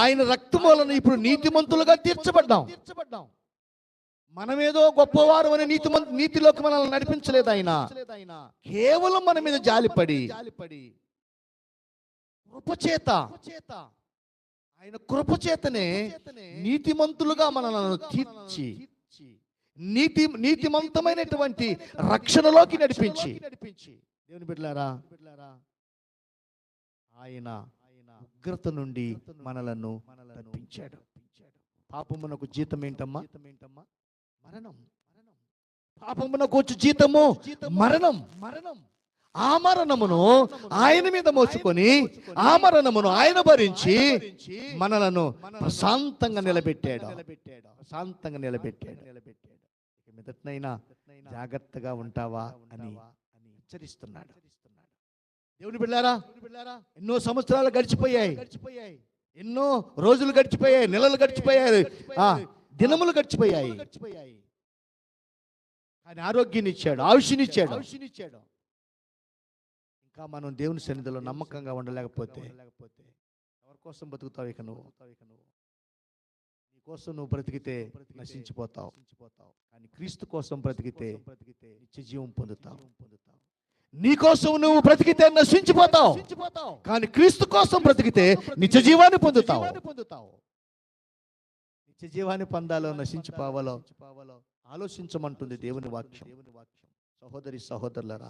ఆయన రక్తం వలన ఇప్పుడు నీతిమంతులుగా తీర్చబడ్డాం. మనమేదో గొప్పవారు అని నీతిలోకి మనల్ని నడిపించలేదు ఆయన. కేవలం మన మీద జాలిపడి కృపచేత, ఆయన కృపచేతనే నీతిమంతులుగా మనలను తీర్చి నీతిమంతమైనటువంటి రక్షణలోకి నడిపించి, దేవుని బిడ్డలారా, ఆయన ఉగ్రత నుండి మనలను తప్పించాడు. పాపమునకు జీతం ఏంటమ్మా? మరణం. పాపమునకు వచ్చి జీతము మరణం. ఆ మరణమును ఆయన మీద మోసుకొని, ఆ మరణమును ఆయన భరించి మనలను ప్రశాంతంగా నిలబెట్టాడు. మీదటనైనా జాగ్రత్తగా ఉంటావా అని హెచ్చరిస్తున్నాడు. దేవుని బిడ్డలారా, ఎన్నో సంవత్సరాలు గడిచిపోయాయి, ఎన్నో రోజులు గడిచిపోయాయి, నెలలు గడిచిపోయాయి, దినములు గడిచిపోయాయి. ఆయన ఆరోగ్యాన్ని ఇచ్చాడు, ఆయుష్నిచ్చాడు. ఇంకా మనం దేవుని సన్నిధిలో నమ్మకంగా ఉండలేకపోతే ఎవరి కోసం బతుకుతావు? ఇక నువ్వు నీ కోసం నువ్వు బ్రతికితే నశించిపోతావు, కానీ క్రీస్తు కోసం బ్రతికితే నిత్య జీవం పొందుతావు. నీ కోసం నువ్వు బ్రతికితే నశించిపోతావు, కానీ క్రీస్తు కోసం బ్రతికితే నిత్య జీవాన్ని పొందుతావు. నిత్య జీవాన్ని పొందాలో నశించిపోవాలో ఆలోచించమంటుంది దేవుని వాక్యం. సహోదరి సహోదరులారా,